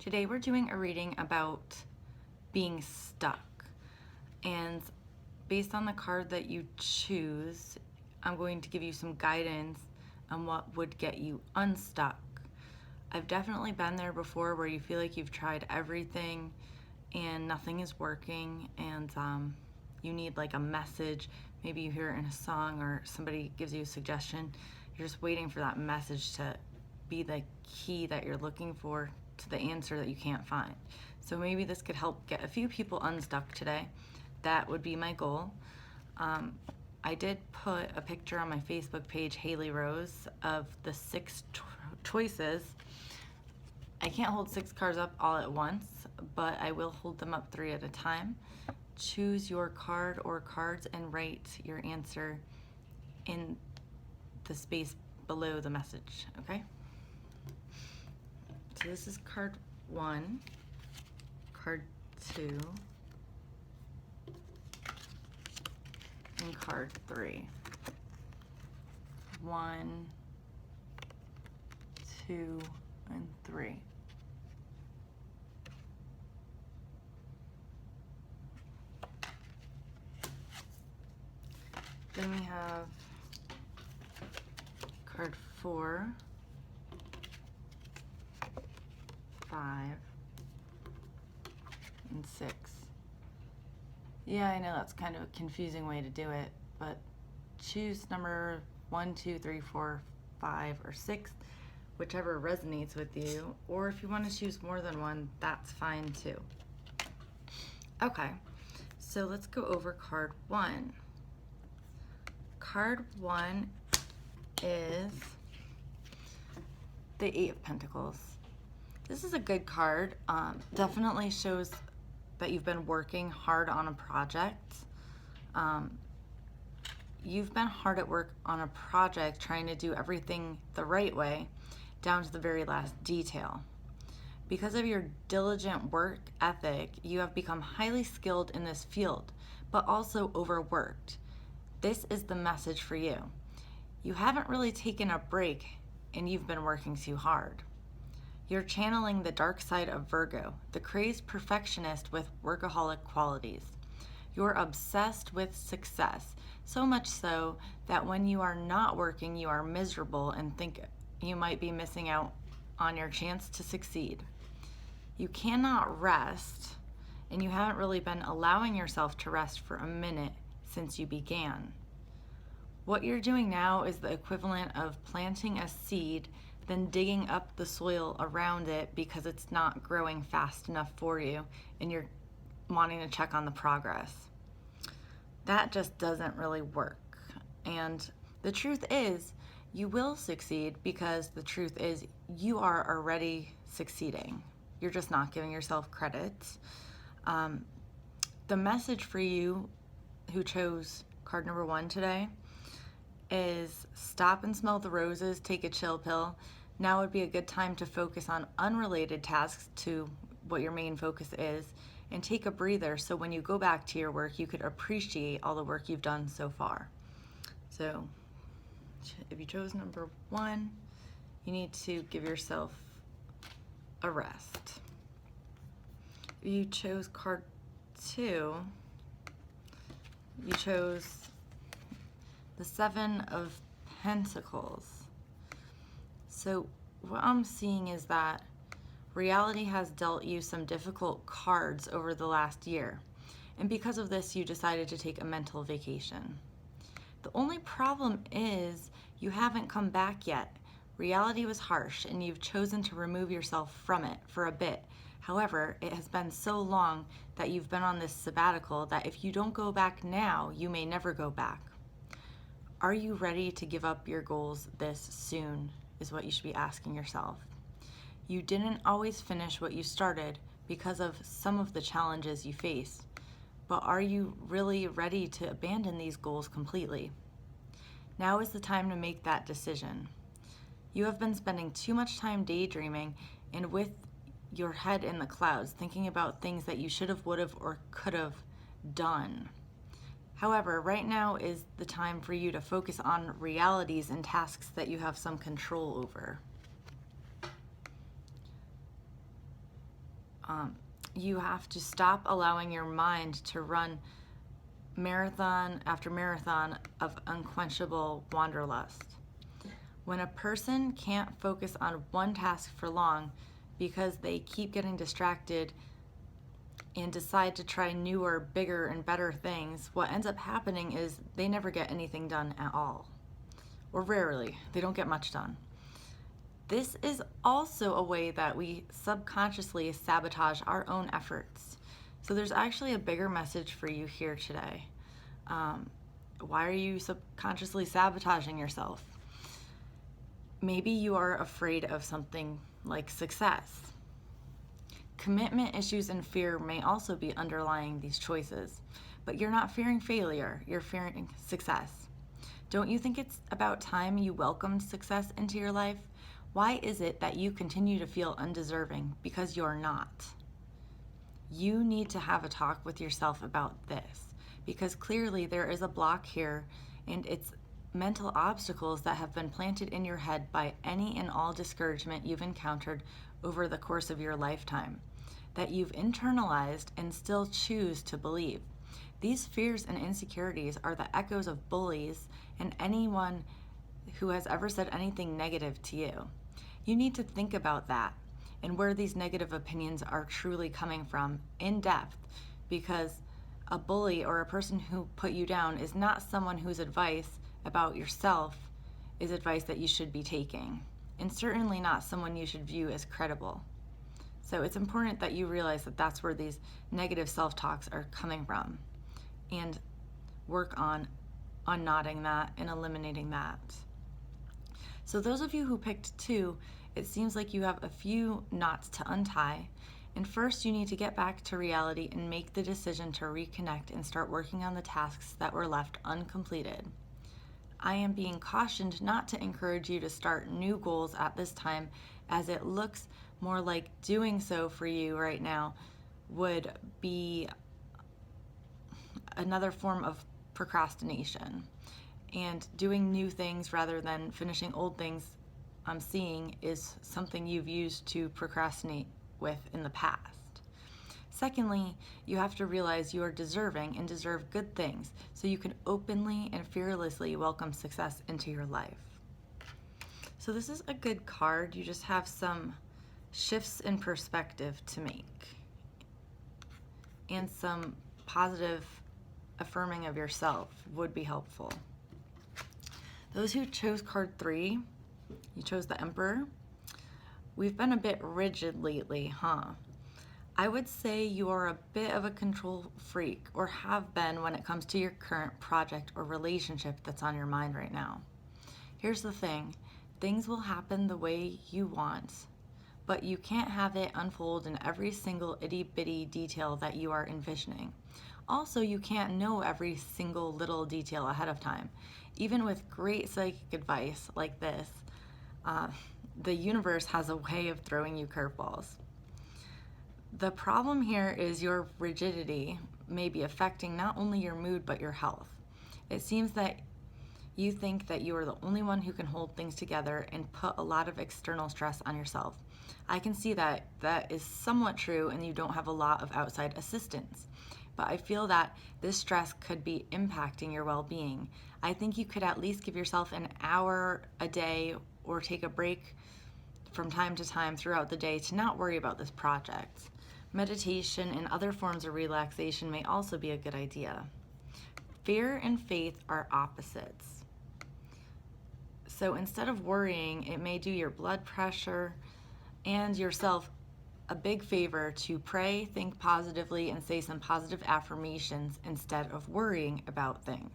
Today we're doing a reading about being stuck, and based on the card that you choose, I'm going to give you some guidance on what would get you unstuck. I've definitely been there before where you feel like you've tried everything and nothing is working, and you need like a message. Maybe you hear it in a song or somebody gives you a suggestion. You're just waiting for that message to be the key that you're looking for to the answer that you can't find. So maybe this could help get a few people unstuck today. That would be my goal. I did put a picture on my Facebook page, Haley Rose, of the 6 choices. I can't hold 6 cards up all at once, but I will hold them up 3 at a time. Choose your card or cards and write your answer in the space below the message, okay? So this is card 1, card 2, and card 3. 1, 2, and 3. Then we have card 4, 5, and 6. Yeah, I know that's kind of a confusing way to do it, but choose number 1, 2, 3, 4, 5, or 6, whichever resonates with you, or if you want to choose more than one, that's fine too. Okay, so let's go over card 1. Card 1 is the 8 of Pentacles. This is a good card. Definitely shows that you've been working hard on a project. You've been hard at work on a project trying to do everything the right way down to the very last detail. Because of your diligent work ethic, you have become highly skilled in this field, but also overworked. This is the message for you. You haven't really taken a break and you've been working too hard. You're channeling the dark side of Virgo, the crazed perfectionist with workaholic qualities. You're obsessed with success, so much so that when you are not working, you are miserable and think you might be missing out on your chance to succeed. You cannot rest, and you haven't really been allowing yourself to rest for a minute since you began. What you're doing now is the equivalent of planting a seed, then digging up the soil around it because it's not growing fast enough for you and you're wanting to check on the progress. That just doesn't really work. And the truth is, you will succeed because the truth is you are already succeeding. You're just not giving yourself credit. The message for you who chose card number 1 today is stop and smell the roses, take a chill pill. Now would be a good time to focus on unrelated tasks to what your main focus is and take a breather so when you go back to your work, you could appreciate all the work you've done so far. So if you chose number 1, you need to give yourself a rest. If you chose card 2, you chose the 7 of Pentacles. So what I'm seeing is that reality has dealt you some difficult cards over the last year. And because of this, you decided to take a mental vacation. The only problem is you haven't come back yet. Reality was harsh and you've chosen to remove yourself from it for a bit. However, it has been so long that you've been on this sabbatical that if you don't go back now, you may never go back. Are you ready to give up your goals this soon, is what you should be asking yourself. You didn't always finish what you started because of some of the challenges you faced, but are you really ready to abandon these goals completely? Now is the time to make that decision. You have been spending too much time daydreaming and with your head in the clouds, thinking about things that you should have, would have, or could have done. However, right now is the time for you to focus on realities and tasks that you have some control over. You have to stop allowing your mind to run marathon after marathon of unquenchable wanderlust. When a person can't focus on one task for long because they keep getting distracted and decide to try newer, bigger, and better things, what ends up happening is they never get anything done at all. Or rarely. They don't get much done. This is also a way that we subconsciously sabotage our own efforts. So there's actually a bigger message for you here today. Why are you subconsciously sabotaging yourself? Maybe you are afraid of something like success. Commitment issues and fear may also be underlying these choices, but you're not fearing failure, you're fearing success. Don't you think it's about time you welcomed success into your life? Why is it that you continue to feel undeserving? Because you're not. You need to have a talk with yourself about this, because clearly there is a block here, and it's mental obstacles that have been planted in your head by any and all discouragement you've encountered over the course of your lifetime, that you've internalized and still choose to believe. These fears and insecurities are the echoes of bullies and anyone who has ever said anything negative to you. You need to think about that and where these negative opinions are truly coming from in depth, because a bully or a person who put you down is not someone whose advice about yourself is advice that you should be taking, and certainly not someone you should view as credible. So it's important that you realize that that's where these negative self-talks are coming from, and work on unknotting that and eliminating that. So those of you who picked 2, it seems like you have a few knots to untie. And first, you need to get back to reality and make the decision to reconnect and start working on the tasks that were left uncompleted. I am being cautioned not to encourage you to start new goals at this time, as it looks more like doing so for you right now would be another form of procrastination. And doing new things rather than finishing old things, I'm seeing, is something you've used to procrastinate with in the past. Secondly, you have to realize you are deserving and deserve good things, so you can openly and fearlessly welcome success into your life. So this is a good card. You just have some shifts in perspective to make, and some positive affirming of yourself would be helpful. Those who chose card 3, you chose the Emperor. We've been a bit rigid lately, huh? I would say you are a bit of a control freak, or have been, when it comes to your current project or relationship that's on your mind right now. Here's the thing, things will happen the way you want, but you can't have it unfold in every single itty-bitty detail that you are envisioning. Also, you can't know every single little detail ahead of time. Even with great psychic advice like this, the universe has a way of throwing you curveballs. The problem here is your rigidity may be affecting not only your mood but your health. It seems that you think that you are the only one who can hold things together and put a lot of external stress on yourself. I can see that that is somewhat true, and you don't have a lot of outside assistance. But I feel that this stress could be impacting your well-being. I think you could at least give yourself an hour a day, or take a break from time to time throughout the day to not worry about this project. Meditation and other forms of relaxation may also be a good idea. Fear and faith are opposites. So instead of worrying, it may do your blood pressure and yourself a big favor to pray, think positively, and say some positive affirmations instead of worrying about things.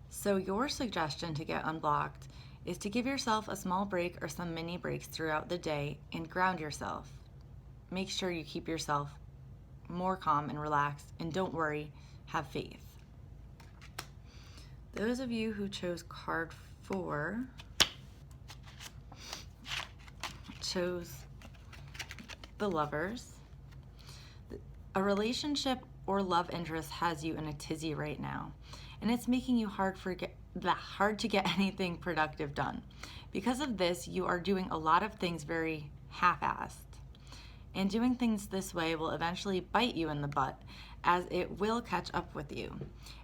So your suggestion to get unblocked is to give yourself a small break or some mini breaks throughout the day and ground yourself. Make sure you keep yourself more calm and relaxed, and don't worry, have faith. Those of you who chose card 4 chose the Lovers. A relationship or love interest has you in a tizzy right now, and it's making you hard to get anything productive done. Because of this, you are doing a lot of things very half-assed. And doing things this way will eventually bite you in the butt, as it will catch up with you.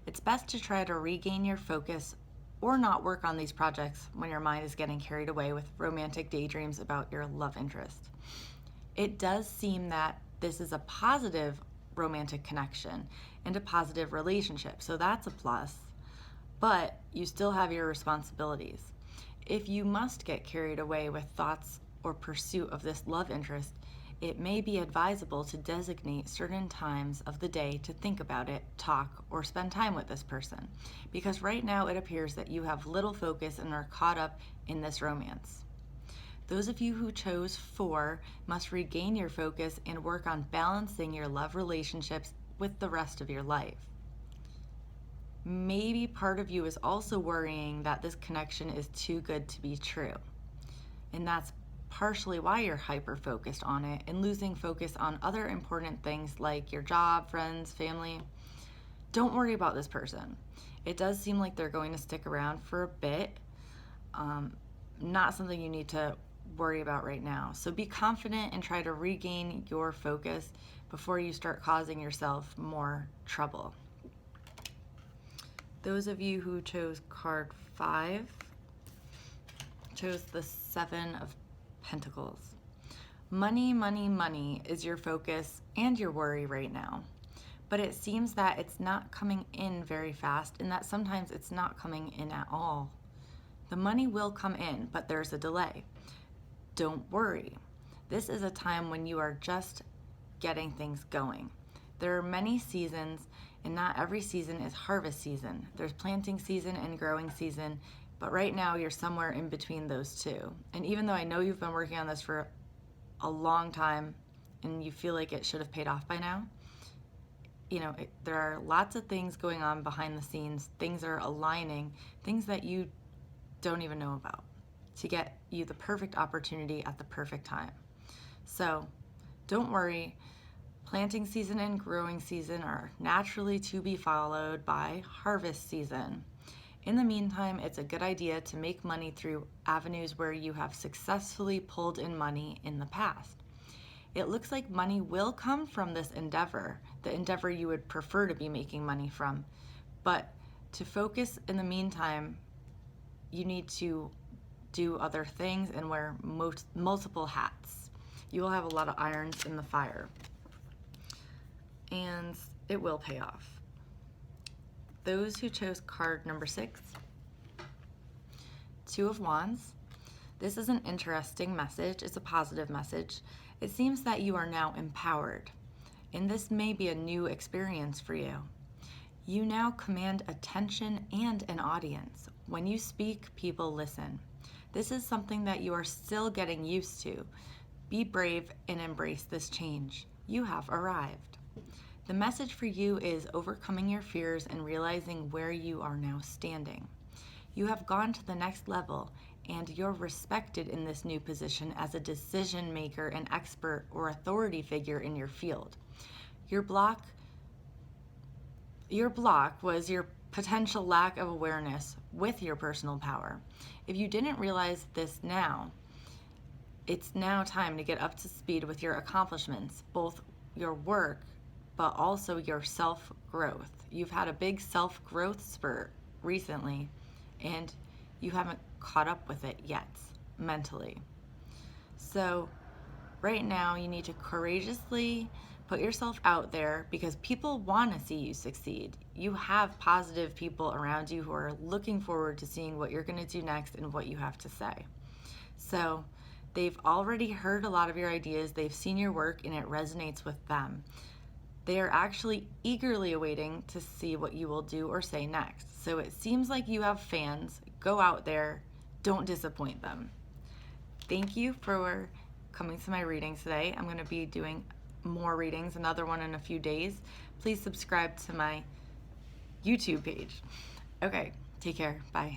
It's best to try to regain your focus or not work on these projects when your mind is getting carried away with romantic daydreams about your love interest. It does seem that this is a positive romantic connection and a positive relationship, so that's a plus, but you still have your responsibilities. If you must get carried away with thoughts or pursuit of this love interest, it may be advisable to designate certain times of the day to think about it, talk, or spend time with this person, because right now it appears that you have little focus and are caught up in this romance. Those of you who chose 4 must regain your focus and work on balancing your love relationships with the rest of your life. Maybe part of you is also worrying that this connection is too good to be true, and that's partially why you're hyper-focused on it and losing focus on other important things like your job, friends, family. Don't worry about this person. It does seem like they're going to stick around for a bit. Not something you need to worry about right now. So be confident and try to regain your focus before you start causing yourself more trouble. Those of you who chose card 5 chose the 7 of Pentacles. Money, money, money is your focus and your worry right now. But it seems that it's not coming in very fast, and that sometimes it's not coming in at all. The money will come in, but there's a delay. Don't worry. This is a time when you are just getting things going. There are many seasons, and not every season is harvest season. There's planting season and growing season, but right now you're somewhere in between those two. And even though I know you've been working on this for a long time and you feel like it should have paid off by now, there are lots of things going on behind the scenes. Things are aligning, things that you don't even know about, to get you the perfect opportunity at the perfect time. So don't worry. Planting season and growing season are naturally to be followed by harvest season. In the meantime, it's a good idea to make money through avenues where you have successfully pulled in money in the past. It looks like money will come from this endeavor, the endeavor you would prefer to be making money from. But to focus in the meantime, you need to do other things and wear multiple hats. You will have a lot of irons in the fire, and it will pay off. Those who chose card number 6, 2 of Wands. This is an interesting message. It's a positive message. It seems that you are now empowered, and this may be a new experience for you. You now command attention and an audience. When you speak, people listen. This is something that you are still getting used to. Be brave and embrace this change. You have arrived. The message for you is overcoming your fears and realizing where you are now standing. You have gone to the next level, and you're respected in this new position as a decision maker, an expert, or authority figure in your field. Your block was your potential lack of awareness with your personal power. If you didn't realize this now, it's now time to get up to speed with your accomplishments, both your work but also your self-growth. You've had a big self-growth spurt recently, and you haven't caught up with it yet mentally. So right now you need to courageously put yourself out there, because people want to see you succeed. You have positive people around you who are looking forward to seeing what you're going to do next and what you have to say. So they've already heard a lot of your ideas, they've seen your work, and it resonates with them. They are actually eagerly awaiting to see what you will do or say next. So it seems like you have fans. Go out there. Don't disappoint them. Thank you for coming to my readings today. I'm going to be doing more readings, another one in a few days. Please subscribe to my YouTube page. Okay, take care. Bye.